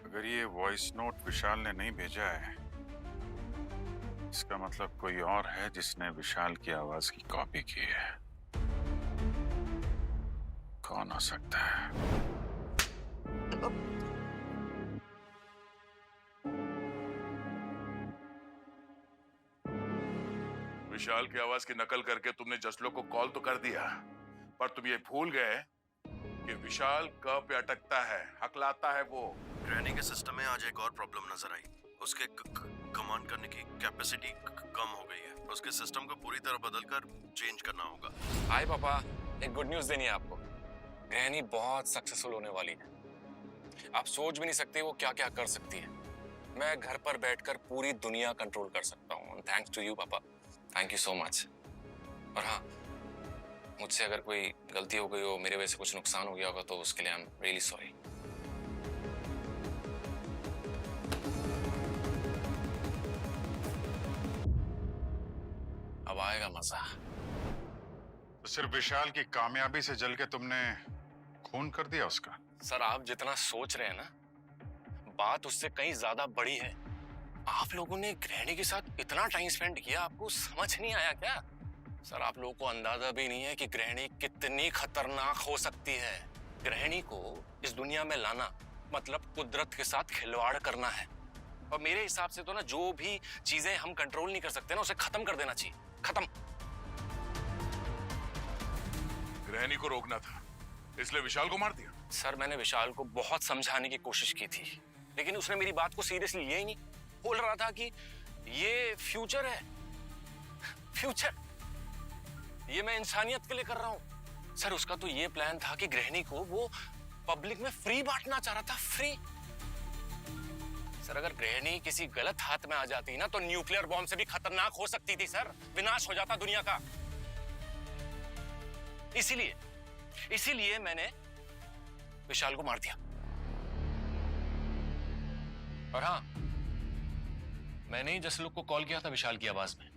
Speaker 5: अगर ये वॉइस नोट विशाल ने नहीं भेजा है, इसका मतलब कोई और है जिसने विशाल की आवाज की कॉपी की है। कौन हो सकता है?
Speaker 15: विशाल की आवाज की नकल करके तुमने जसलोक को कॉल तो कर दिया, पर तुम ये भूल गए कि विशाल कब पे अटकता है, हकलाता है वो।
Speaker 10: गृहिणी के सिस्टम में आज एक और प्रॉब्लम नजर आई। उसके कमांड करने की कैपेसिटी कम हो गई है। उसके सिस्टम को पूरी तरह बदलकर चेंज करना होगा।
Speaker 3: हाय पापा, एक गुड न्यूज देनी है आपको। गृहिणी बहुत सक्सेसफुल होने वाली है। आप सोच भी नहीं सकते वो क्या क्या कर सकती है। मैं घर पर बैठकर पूरी दुनिया कंट्रोल कर सकता हूँ। थैंक्स टू यू पापा, थैंक यू सो मच। और हाँ, मुझसे अगर कोई गलती हो गई हो, मेरे वजह से कुछ नुकसान हो गया होगा, तो उसके लिए आई एम रियली सॉरी। आएगा मजा।
Speaker 5: तो सिर्फ विशाल की कामयाबी से जल के तुमने खून कर दिया उसका?
Speaker 3: सर आप जितना सोच रहे हैं ना, बात उससे कहीं ज्यादा बड़ी है। आप लोगों ने गृहिणी के साथ इतना टाइम स्पेंड किया, आपको समझ नहीं आया क्या? सर आप लोगों को अंदाजा भी नहीं है कि गृहिणी कितनी खतरनाक हो सकती है। गृहिणी को इस दुनिया में लाना मतलब कुदरत के साथ खिलवाड़ करना है। और मेरे हिसाब से तो ना, जो भी चीजें हम कंट्रोल नहीं कर सकते ना, उसे खत्म कर देना चाहिए। खत्म।
Speaker 15: गृहिणी को रोकना था, इसलिए विशाल को मार दिया।
Speaker 3: सर मैंने विशाल को बहुत समझाने की कोशिश की थी, लेकिन उसने मेरी बात को सीरियसली लिया ही नहीं। बोल रहा था कि ये फ्यूचर है, फ्यूचर, ये मैं इंसानियत के लिए कर रहा हूं। सर उसका तो ये प्लान था कि गृहिणी को वो पब्लिक में फ्री बांटना चाह रहा था, फ्री। सर अगर गृहिणी किसी गलत हाथ में आ जाती ना, तो न्यूक्लियर बॉम्ब से भी खतरनाक हो सकती थी सर, विनाश हो जाता दुनिया का। इसीलिए मैंने विशाल को मार दिया। और हाँ, मैंने ही जसलोक को कॉल किया था विशाल की आवाज में।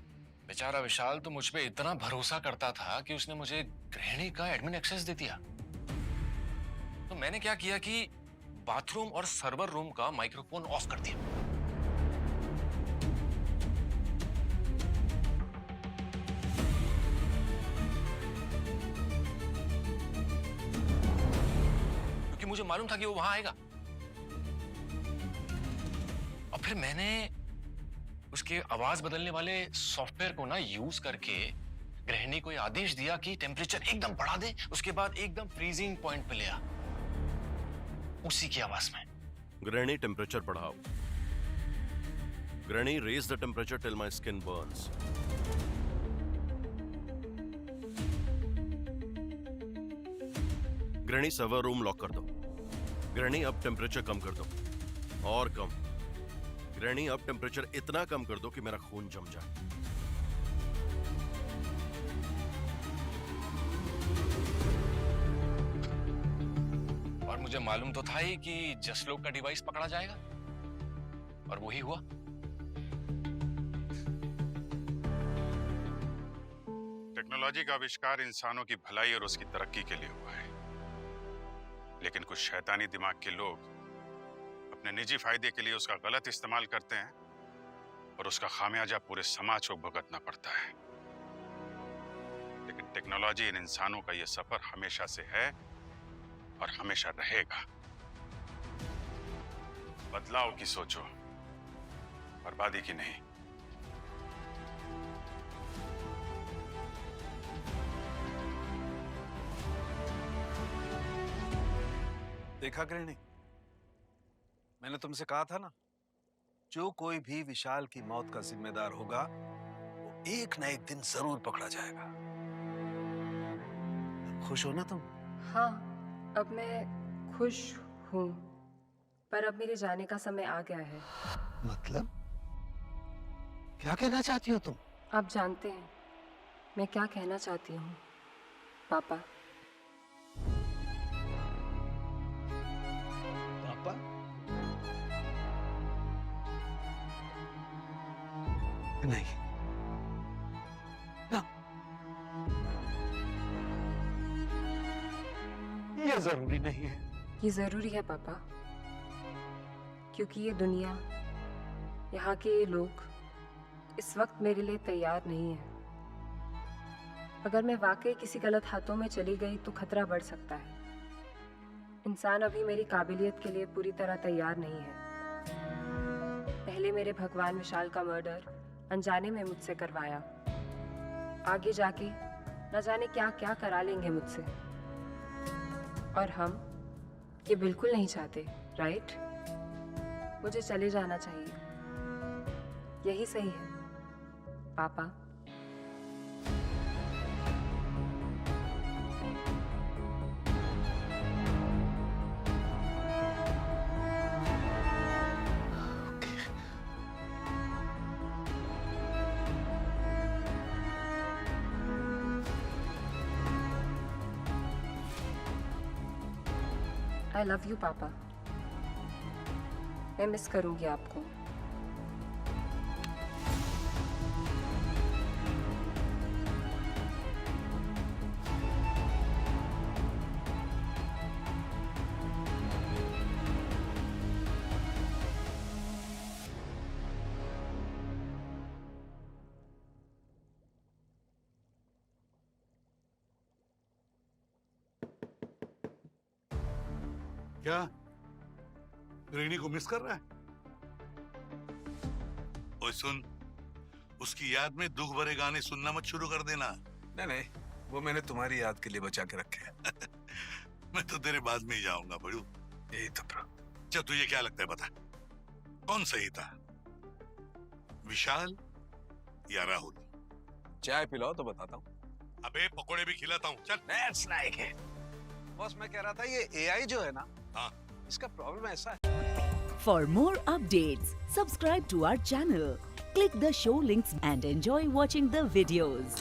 Speaker 3: बेचारा विशाल तो मुझ पे इतना भरोसा करता था कि उसने मुझे गृहिणी का एडमिन एक्सेस दे दिया। तो मैंने क्या किया कि बाथरूम और सर्वर रूम का माइक्रोफोन ऑफ कर दिया। क्योंकि मुझे मालूम था कि वो वहां आएगा। और फिर मैंने उसके आवाज बदलने वाले सॉफ्टवेयर को ना यूज करके गृहिणी को आदेश दिया कि टेम्परेचर एकदम बढ़ा दे, उसके बाद एकदम फ्रीजिंग पॉइंट पे ले आ, उसी की आवाज में।
Speaker 10: गृहिणी टेम्परेचर बढ़ाओ। गृहिणी raise the temperature till my skin burns. गृहिणी सर्वर रूम लॉक कर दो। गृहिणी अब टेम्परेचर कम कर दो, और कम। गृहिणी अब टेम्परेचर इतना कम कर दो कि मेरा खून जम जाए।
Speaker 3: और मुझे मालूम तो था ही कि जसलोक का डिवाइस पकड़ा जाएगा, और वही हुआ।
Speaker 5: टेक्नोलॉजी का आविष्कार इंसानों की भलाई और उसकी तरक्की के लिए हुआ है, लेकिन कुछ शैतानी दिमाग के लोग अपने निजी फायदे के लिए उसका गलत इस्तेमाल करते हैं, और उसका खामियाजा पूरे समाज को भुगतना पड़ता है। लेकिन टेक्नोलॉजी इन इंसानों का यह सफर हमेशा से है और हमेशा रहेगा। बदलाव की सोचो, बर्बादी की नहीं।
Speaker 12: देखा गृहिणी, मैंने तुमसे कहा था ना, जो कोई भी विशाल की मौत का जिम्मेदार होगा वो एक न एक दिन जरूर पकड़ा जाएगा। खुश हो ना तुम?
Speaker 2: हाँ, अब मैं खुश हूँ, पर अब मेरे जाने का समय आ गया है।
Speaker 8: मतलब क्या कहना चाहती हो तुम?
Speaker 2: आप जानते हैं मैं क्या कहना चाहती हूँ, पापा।
Speaker 8: पापा? नहीं ना, ये जरूरी नहीं है।
Speaker 2: ये जरूरी है पापा, क्योंकि ये दुनिया, यहाँ के ये लोग इस वक्त मेरे लिए तैयार नहीं है। अगर मैं वाकई किसी गलत हाथों में चली गई तो खतरा बढ़ सकता है। इंसान अभी मेरी काबिलियत के लिए पूरी तरह तैयार नहीं है। पहले मेरे भगवान विशाल का मर्डर अनजाने में मुझसे करवाया, आगे जाके न जाने क्या क्या करा लेंगे मुझसे। और हम ये बिल्कुल नहीं चाहते, राइट? मुझे चले जाना चाहिए, यही सही है पापा। I love you पापा, मैं मिस करूंगी आपको।
Speaker 7: क्या गृहिणी को मिस कर रहा है? ओए सुन, उसकी याद में दुख भरे गाने सुनना मत शुरू कर देना।
Speaker 12: नहीं नहीं, वो मैंने तुम्हारी याद के लिए बचा के रखे हैं।
Speaker 7: मैं तो तेरे बाद में ही जाऊंगा बड़ू।
Speaker 12: यही तो
Speaker 7: चल तुझे क्या लगता है बता, कौन सही था, विशाल या राहुल?
Speaker 12: चाय पिलाओ तो बताता हूँ।
Speaker 7: अबे पकोड़े भी खिलाता हूँ, चल।
Speaker 12: That's like it. बॉस मैं कह रहा था ये AI जो है ना,
Speaker 7: हाँ,
Speaker 12: इसका प्रॉब्लम ऐसा है।
Speaker 1: For more updates, subscribe to our channel, click the show links and enjoy watching the videos.